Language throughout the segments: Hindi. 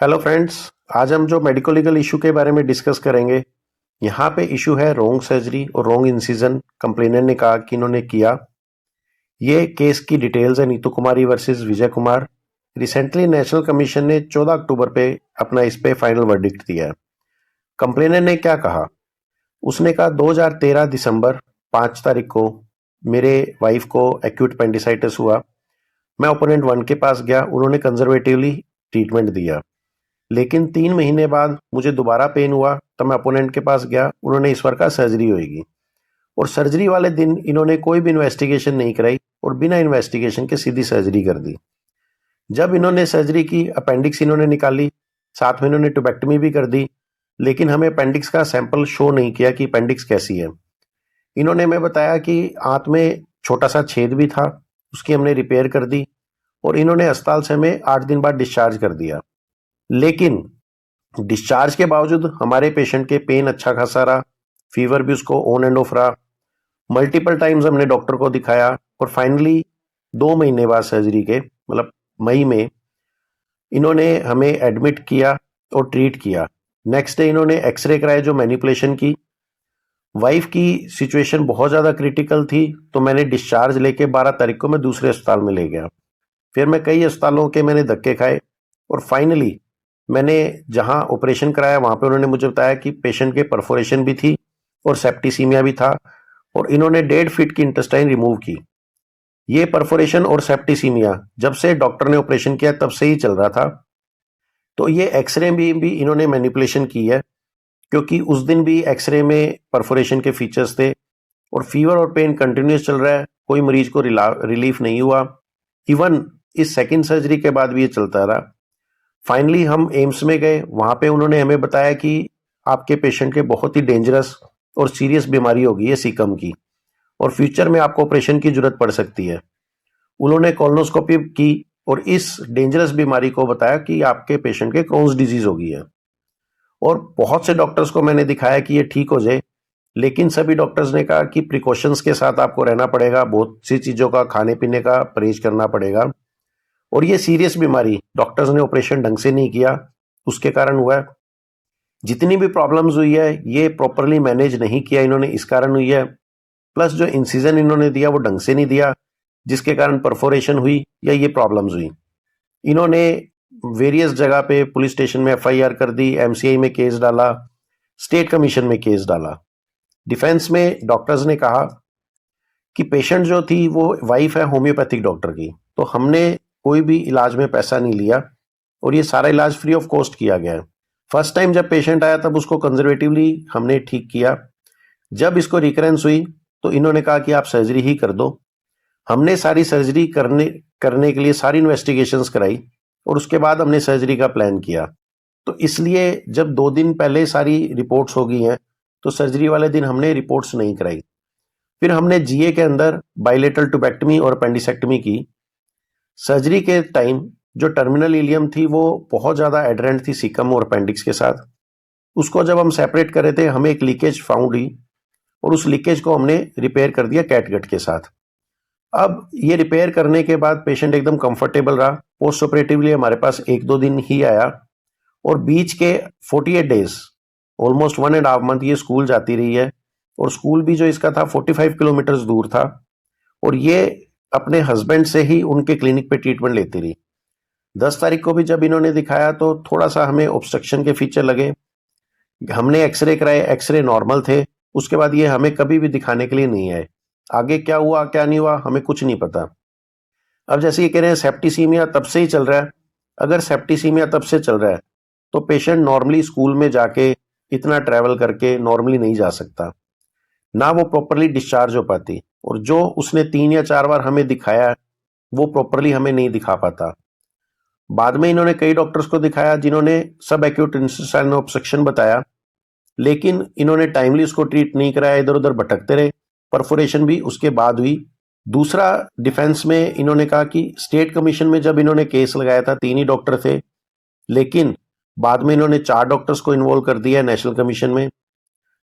Hello friends. आज हम जो मेडिको लीगल इशू के बारे में डिस्कस करेंगे। यहाँ पे इशू है रोंग सर्जरी और रोंग इंसिजन। कंप्लेनेंट ने कहा कि इन्होंने किया। ये केस की डिटेल्स है नीतू कुमारी versus Vijay Kumar. Recently national commission ने 14 अक्टूबर पे अपना इस पे फाइनल वर्डिक्ट दिया है। कंप्लेनेंट ने क्या कहा? उसने कहा 2013 दिसंबर 5 तारीख को मेरे वाइफ को एक्यूट पेंडिसाइटिस हुआ। मैं ओपोनेंट 1 के पास गया, उन्होंने कंजर्वेटिवली ट्रीटमेंट दिया। लेकिन 3 महीने बाद मुझे दोबारा पेन हुआ, तब मैं अपोनेंट के पास गया, उन्होंने ईश्वर का सर्जरी होएगी। और सर्जरी वाले दिन इन्होंने कोई भी इन्वेस्टिगेशन नहीं कराई और बिना इन्वेस्टिगेशन के सीधी सर्जरी कर दी। जब इन्होंने सर्जरी की, अपेंडिक्स इन्होंने निकाली, साथ में इन्होंने ट्यूबेक्टमी भी कर दी, लेकिन हमें अपेंडिक्स का सैंपल शो नहीं किया कि अपेंडिक्स कैसी है। इन्होंने हमें बताया कि आंत में छोटा सा छेद भी था, उसकी हमने रिपेयर कर दी और इन्होंने अस्पताल से हमें 8 दिन बाद डिस्चार्ज कर दिया। लेकिन डिस्चार्ज के बावजूद हमारे पेशेंट के पेन अच्छा खासा रहा, फीवर भी उसको ऑन एंड ऑफ रहा। मल्टीपल टाइम्स हमने डॉक्टर को दिखाया और फाइनली 2 महीने बाद सर्जरी के, मतलब मई में, इन्होंने हमें एडमिट किया और ट्रीट किया। नेक्स्ट डे इन्होंने एक्सरे कराए, जो मैनिपुलेशन की। वाइफ की सिचुएशन बहुत ज़्यादा क्रिटिकल थी, तो मैंने डिस्चार्ज लेके 12 तारीख को मैं दूसरे अस्पताल में ले गया। फिर मैं कई अस्पतालों के मैंने धक्के खाए और फाइनली मैंने जहां ऑपरेशन कराया वहां पे उन्होंने मुझे बताया कि पेशेंट के परफोरेशन भी थी और सेप्टिसीमिया भी था और इन्होंने 1.5 फीट की इंटेस्टाइन रिमूव की। ये परफोरेशन और सेप्टिसीमिया जब से डॉक्टर ने ऑपरेशन किया तब से ही चल रहा था। तो ये एक्सरे में भी इन्होंने मैनिपुलेशन की है, क्योंकि उस दिन भी एक्सरे में परफोरेशन के फीचर्स थे और फीवर और पेन कंटिन्यूस चल रहा है, कोई मरीज को रिलीफ नहीं हुआ। इवन इस सेकेंड सर्जरी के बाद भी ये चलता रहा। फाइनली हम एम्स में गए, वहां पे उन्होंने हमें बताया कि आपके पेशेंट के बहुत ही डेंजरस और सीरियस बीमारी होगी है सीकम की, और फ्यूचर में आपको ऑपरेशन की जरूरत पड़ सकती है। उन्होंने कोलोनोस्कोपी की और इस डेंजरस बीमारी को बताया कि आपके पेशेंट के क्रोन्स डिजीज होगी है। और बहुत से डॉक्टर्स को मैंने दिखाया कि ये ठीक हो जाए, लेकिन सभी डॉक्टर्स ने कहा कि प्रिकॉशंस के साथ आपको रहना पड़ेगा, बहुत सी चीज़ों का खाने पीने का परहेज करना पड़ेगा। और ये सीरियस बीमारी, डॉक्टर्स ने ऑपरेशन ढंग से नहीं किया, उसके कारण हुआ है। जितनी भी प्रॉब्लम्स हुई है ये प्रॉपरली मैनेज नहीं किया इन्होंने, इस कारण हुई है। प्लस जो इंसिजन इन्होंने दिया वो ढंग से नहीं दिया, जिसके कारण परफोरेशन हुई या ये प्रॉब्लम्स हुई। इन्होंने वेरियस जगह पे पुलिस स्टेशन में एफआईआर कर दी, एमसीआई में केस डाला, स्टेट कमीशन में केस डाला। डिफेंस में डॉक्टर्स ने कहा कि पेशेंट जो थी वो वाइफ है होम्योपैथिक डॉक्टर की, तो हमने कोई भी इलाज में पैसा नहीं लिया और ये सारा इलाज फ्री ऑफ कॉस्ट किया गया है। फर्स्ट टाइम जब पेशेंट आया तब उसको कंजर्वेटिवली हमने ठीक किया। जब इसको रिकरेंस हुई तो इन्होंने कहा कि आप सर्जरी ही कर दो। हमने सारी सर्जरी करने के लिए सारी इन्वेस्टिगेशंस कराई और उसके बाद हमने सर्जरी का प्लान किया। तो इसलिए जब 2 दिन पहले सारी रिपोर्ट्स हो गई हैं तो सर्जरी वाले दिन हमने रिपोर्ट्स नहीं कराई। फिर हमने जीए के अंदर बाइलेटरल ट्यूबेक्टमी और अपेंडिसेक्टमी की। सर्जरी के टाइम जो टर्मिनल इलियम थी वो बहुत ज़्यादा एडरेंट थी सीकम और अपेंडिक्स के साथ। उसको जब हम सेपरेट कर रहे थे हमें एक लीकेज फाउंड हुई और उस लीकेज को हमने रिपेयर कर दिया कैटगट के साथ। अब ये रिपेयर करने के बाद पेशेंट एकदम कंफर्टेबल रहा। पोस्ट ऑपरेटिवली हमारे पास 1-2 दिन ही आया और बीच के 48 डेज, ऑलमोस्ट 1.5 मंथ ये स्कूल जाती रही है। और स्कूल भी जो इसका था 45 किलोमीटर दूर था और ये अपने हस्बैंड से ही उनके क्लिनिक पे ट्रीटमेंट लेती रही। 10 तारीख को भी जब इन्होंने दिखाया तो थोड़ा सा हमें ऑब्स्ट्रक्शन के फीचर लगे। हमने एक्सरे कराए, एक्सरे नॉर्मल थे। उसके बाद ये हमें कभी भी दिखाने के लिए नहीं आए। आगे क्या हुआ क्या नहीं हुआ हमें कुछ नहीं पता। अब जैसे ये कह रहे हैं सेप्टिसीमिया तब से ही चल रहा है, अगर सेप्टिसीमिया तब से चल रहा है तो पेशेंट नॉर्मली स्कूल में जाके इतना ट्रैवल करके नॉर्मली नहीं जा सकता, ना वो प्रॉपरली डिस्चार्ज हो पाती। और जो उसने 3 या 4 बार हमें दिखाया वो प्रॉपरली हमें नहीं दिखा पाता। बाद में इन्होंने कई डॉक्टर्स को दिखाया जिन्होंने सब एक्यूट इंटेस्टाइनल ऑब्स्ट्रक्शन बताया, लेकिन इन्होंने टाइमली उसको ट्रीट नहीं कराया, इधर उधर भटकते रहे। परफोरेशन भी उसके बाद हुई। दूसरा, डिफेंस में इन्होंने कहा कि स्टेट कमीशन में जब इन्होंने केस लगाया था 3 ही डॉक्टर थे, लेकिन बाद में इन्होंने 4 डॉक्टर्स को इन्वॉल्व कर दिया नेशनल कमीशन में।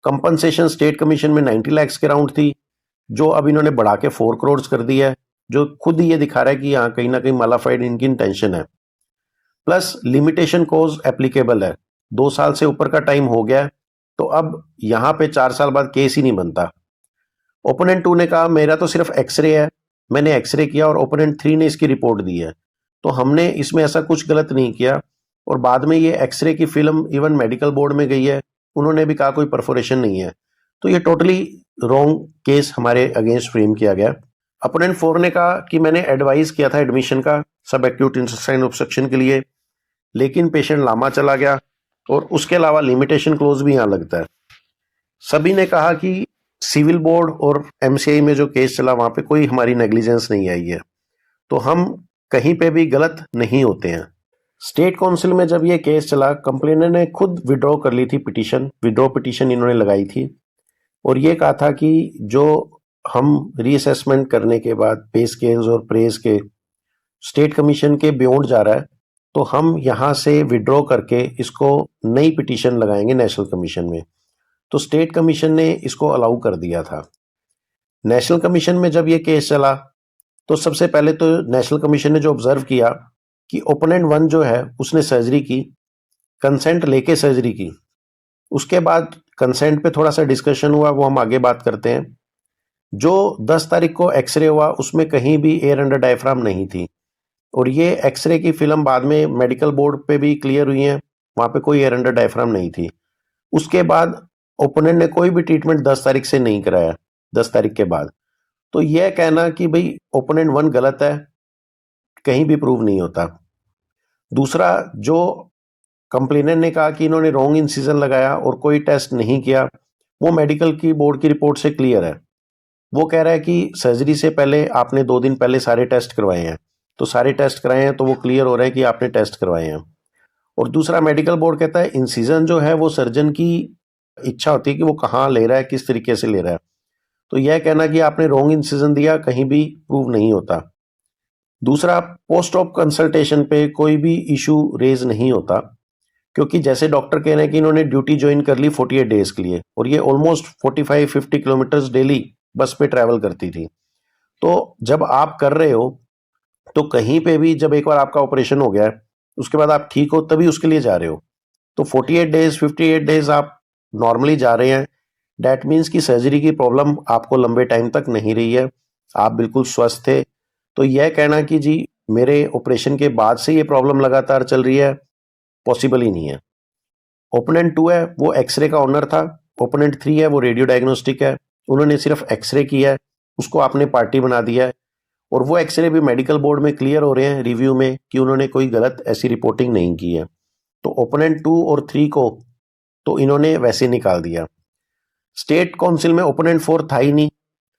कंपनसेशन स्टेट कमीशन में 90 लाख के राउंड थी, जो अब इन्होंने बढ़ा के 4 करोड़ कर दी है, जो खुद ही ये दिखा रहा है कि यहाँ कहीं ना कहीं मालाफाइड इनकी इंटेंशन है। प्लस लिमिटेशन कोज एप्लीकेबल है। 2 साल से ऊपर का टाइम हो गया है, तो अब यहाँ पे 4 साल बाद केस ही नहीं बनता। ओपोनेंट 2 ने कहा मेरा तो सिर्फ एक्सरे है, मैंने एक्सरे किया और ओपोनेंट 3 ने इसकी रिपोर्ट दी है, तो हमने इसमें ऐसा कुछ गलत नहीं किया। और बाद में ये एक्सरे की फिल्म इवन मेडिकल बोर्ड में गई है, उन्होंने भी कहा कोई परफोरेशन नहीं है। तो ये टोटली रॉन्ग केस हमारे अगेंस्ट फ्रेम किया गया। अपोनेंट 4 ने कहा कि मैंने एडवाइस किया था एडमिशन का सब एक्यूट इंटेस्टाइन ऑब्स्ट्रक्शन के लिए, लेकिन पेशेंट लामा चला गया और उसके अलावा लिमिटेशन क्लोज भी यहाँ लगता है। सभी ने कहा कि सिविल बोर्ड और एमसीआई में जो केस चला वहां पे कोई हमारी नेग्लिजेंस नहीं आई है, तो हम कहीं पे भी गलत नहीं होते हैं। स्टेट काउंसिल में जब ये केस चला, कंप्लेनेंट ने खुद विड्रॉ कर ली थी पिटीशन, विड्रॉ पिटीशन इन्होंने लगाई थी और ये कहा था कि जो हम रीअसेसमेंट करने के बाद पे स्केल्स और प्रेज के स्टेट कमीशन के बियॉन्ड जा रहा है, तो हम यहाँ से विड्रॉ करके इसको नई पिटीशन लगाएंगे नेशनल कमीशन में। तो स्टेट कमीशन ने इसको अलाउ कर दिया था। नेशनल कमीशन में जब ये केस चला, तो सबसे पहले तो नेशनल कमीशन ने जो ऑब्जर्व किया कि ओपोनेंट 1 जो है उसने सर्जरी की, कंसेंट लेके सर्जरी की। उसके बाद कंसेंट पे थोड़ा सा डिस्कशन हुआ, वो हम आगे बात करते हैं। जो 10 तारीख को एक्सरे हुआ उसमें कहीं भी एयर अंडर डायफ्राम नहीं थी और ये एक्सरे की फिल्म बाद में मेडिकल बोर्ड पे भी क्लियर हुई है, वहां पे कोई एयर अंडर डायफ्राम नहीं थी। उसके बाद ओपोनेंट ने कोई भी ट्रीटमेंट 10 तारीख से नहीं कराया, 10 तारीख के बाद। तो यह कहना कि भाई ओपोनेंट 1 गलत है कहीं भी प्रूव नहीं होता। दूसरा, जो कंप्लेनेंट ने कहा कि इन्होंने रॉन्ग इंसिजन लगाया और कोई टेस्ट नहीं किया, वो मेडिकल की बोर्ड की रिपोर्ट से क्लियर है। वो कह रहा है कि सर्जरी से पहले आपने 2 दिन पहले सारे टेस्ट करवाए हैं, तो सारे टेस्ट कराए हैं तो वो क्लियर हो रहा है कि आपने टेस्ट करवाए हैं। और दूसरा, मेडिकल बोर्ड कहता है इंसिजन जो है वो सर्जन की इच्छा होती है कि वो कहाँ ले रहा है, किस तरीके से ले रहा है। तो यह कहना कि आपने रॉन्ग इंसिजन दिया कहीं भी प्रूव नहीं होता। दूसरा, पोस्ट ऑप कंसल्टेशन पे कोई भी इशू रेज नहीं होता, क्योंकि जैसे डॉक्टर कह रहे हैं कि इन्होंने ड्यूटी ज्वाइन कर ली 48 डेज के लिए और ये ऑलमोस्ट 45-50 किलोमीटर्स डेली बस पे ट्रैवल करती थी। तो जब आप कर रहे हो तो कहीं पे भी जब एक बार आपका ऑपरेशन हो गया है उसके बाद आप ठीक हो तभी उसके लिए जा रहे हो। तो 48 डेज 58 डेज आप नॉर्मली जा रहे हैं, डैट मीन्स कि सर्जरी की प्रॉब्लम आपको लंबे टाइम तक नहीं रही है, आप बिल्कुल स्वस्थ थे। तो यह कहना कि जी मेरे ऑपरेशन के बाद से ये प्रॉब्लम लगातार चल रही है, पॉसिबल ही नहीं है। ओपोनेंट 2 है वो एक्सरे का ऑनर था, ओपोनेंट 3 है वो रेडियो डायग्नोस्टिक है, उन्होंने सिर्फ एक्सरे किया है, उसको आपने पार्टी बना दिया है और वो एक्सरे भी मेडिकल बोर्ड में क्लियर हो रहे हैं रिव्यू में कि उन्होंने कोई गलत ऐसी रिपोर्टिंग नहीं की है। तो ओपोनेंट 2 और 3 को तो इन्होंने वैसे निकाल दिया। स्टेट काउंसिल में ओपोनेंट 4 था ही नहीं,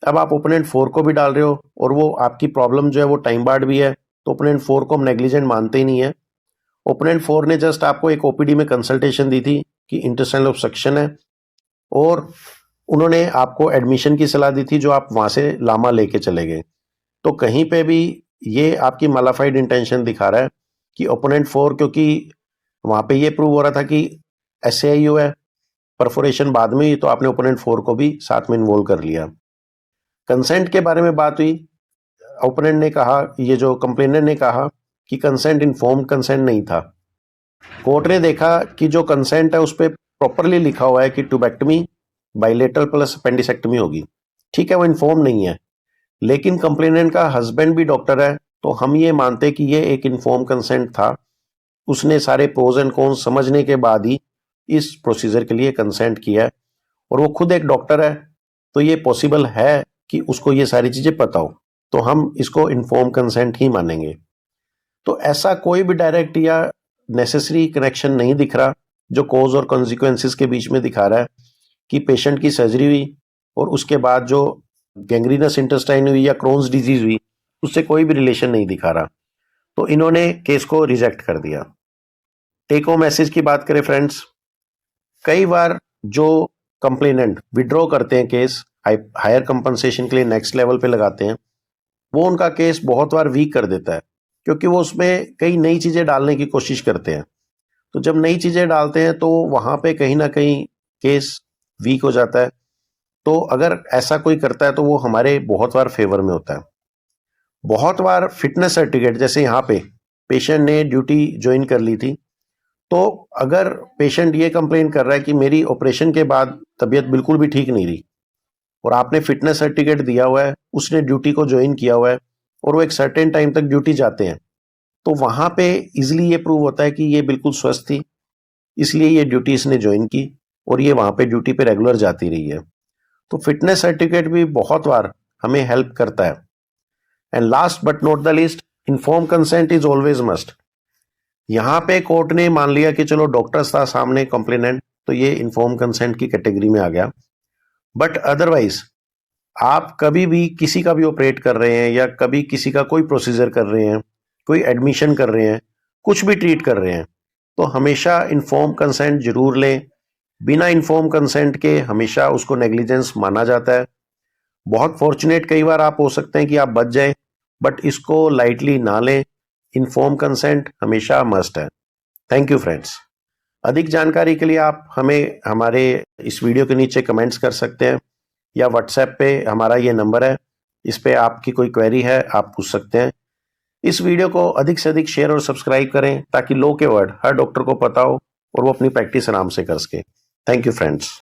अब आप ओपोनेंट 4 को भी डाल रहे हो और वो आपकी प्रॉब्लम जो है वो टाइम बार्ड भी है, तो ओपोनेंट 4 को हम नेग्लिजेंट मानते ही नहीं है। ओपोनेंट 4 ने जस्ट आपको एक ओपीडी में कंसल्टेशन दी थी कि इंटेस्टाइनल ऑब्स्ट्रक्शन है और उन्होंने आपको एडमिशन की सलाह दी थी जो आप वहां से लामा लेके चले गए। तो कहीं पे भी ये आपकी मलाफाइड इंटेंशन दिखा रहा है कि ओपोनेंट 4, क्योंकि वहां पे ये प्रूव हो रहा था कि एसएआईयू है, परफोरेशन बाद में ही, तो आपने ओपोनेंट 4 को भी साथ में इन्वॉल्व कर लिया। कंसेंट के बारे में बात हुई, ओपोनेंट ने कहा, ये जो कंप्लेनेंट ने कहा कि कंसेंट इन्फॉर्म्ड कंसेंट नहीं था। कोर्ट ने देखा कि जो कंसेंट है उस पर प्रॉपरली लिखा हुआ है कि ट्यूबेक्टमी बाइलेटरल प्लस अपेंडिसेक्टमी होगी, ठीक है, वो इन्फॉर्म नहीं है। लेकिन कंप्लेनेंट का हस्बैंड भी डॉक्टर है, तो हम ये मानते कि ये एक इन्फॉर्म कंसेंट था, उसने सारे प्रोज एंड कॉन्स समझने के बाद ही इस प्रोसीजर के लिए कंसेंट किया है और वो खुद एक डॉक्टर है, तो ये पॉसिबल है कि उसको ये सारी चीजें पता हो, तो हम इसको इन्फॉर्म कंसेंट ही मानेंगे। तो ऐसा कोई भी डायरेक्ट या नेसेसरी कनेक्शन नहीं दिख रहा जो कॉज और कॉन्सिक्वेंसेस के बीच में दिखा रहा है कि पेशेंट की सर्जरी हुई और उसके बाद जो गैंग्रीनस इंटेस्टाइन हुई या क्रोन्स डिजीज हुई, उससे कोई भी रिलेशन नहीं दिखा रहा। तो इन्होंने केस को रिजेक्ट कर दिया। टेक होम मैसेज की बात करें फ्रेंड्स, कई बार जो कंप्लेनेंट विड्रॉ करते हैं केस हायर कंपनसेशन के लिए नेक्स्ट लेवल पे लगाते हैं, वो उनका केस बहुत बार वीक कर देता है, क्योंकि वो उसमें कई नई चीजें डालने की कोशिश करते हैं। तो जब नई चीजें डालते हैं तो वहां पे कहीं ना कहीं केस वीक हो जाता है। तो अगर ऐसा कोई करता है तो वो हमारे बहुत बार फेवर में होता है। बहुत बार फिटनेस सर्टिफिकेट, जैसे यहाँ पे पेशेंट ने ड्यूटी ज्वाइन कर ली थी, तो अगर पेशेंट ये कंप्लेन कर रहा है कि मेरी ऑपरेशन के बाद तबीयत बिल्कुल भी ठीक नहीं रही और आपने फिटनेस सर्टिफिकेट दिया हुआ है, उसने ड्यूटी को ज्वाइन किया हुआ है और वो एक सर्टेन टाइम तक ड्यूटी जाते हैं, तो वहां पे इजिली ये प्रूव होता है कि ये बिल्कुल स्वस्थ थी, इसलिए ये ड्यूटी इसने ज्वाइन की और ये वहां पे ड्यूटी पे रेगुलर जाती रही है। तो फिटनेस सर्टिफिकेट भी बहुत बार हमें हेल्प करता है। And last but not the least, inform consent is always must. यहाँ पे कोर्ट ने मान लिया कि चलो डॉक्टर्स था सामने कंप्लेनेंट, तो ये इन्फॉर्म कंसेंट की कैटेगरी में आ गया। बट अदरवाइज आप कभी भी किसी का भी ऑपरेट कर रहे हैं या कभी किसी का कोई प्रोसीजर कर रहे हैं, कोई एडमिशन कर रहे हैं, कुछ भी ट्रीट कर रहे हैं, तो हमेशा इन्फॉर्म कंसेंट जरूर लें। बिना इन्फॉर्म कंसेंट के हमेशा उसको नेग्लिजेंस माना जाता है। बहुत फॉर्चुनेट कई बार आप हो सकते हैं कि आप बच जाए, बट इसको लाइटली ना लें। इन्फॉर्म कंसेंट हमेशा मस्ट है। Thank you friends. अधिक जानकारी के लिए आप हमें हमारे इस वीडियो के नीचे कमेंट्स कर सकते हैं या व्हाट्सएप पे हमारा ये नंबर है, इस पे आपकी कोई क्वेरी है आप पूछ सकते हैं। इस वीडियो को अधिक से अधिक शेयर और सब्सक्राइब करें ताकि लॉ के वर्ड हर डॉक्टर को पता हो और वो अपनी प्रैक्टिस आराम से कर सके। Thank you friends.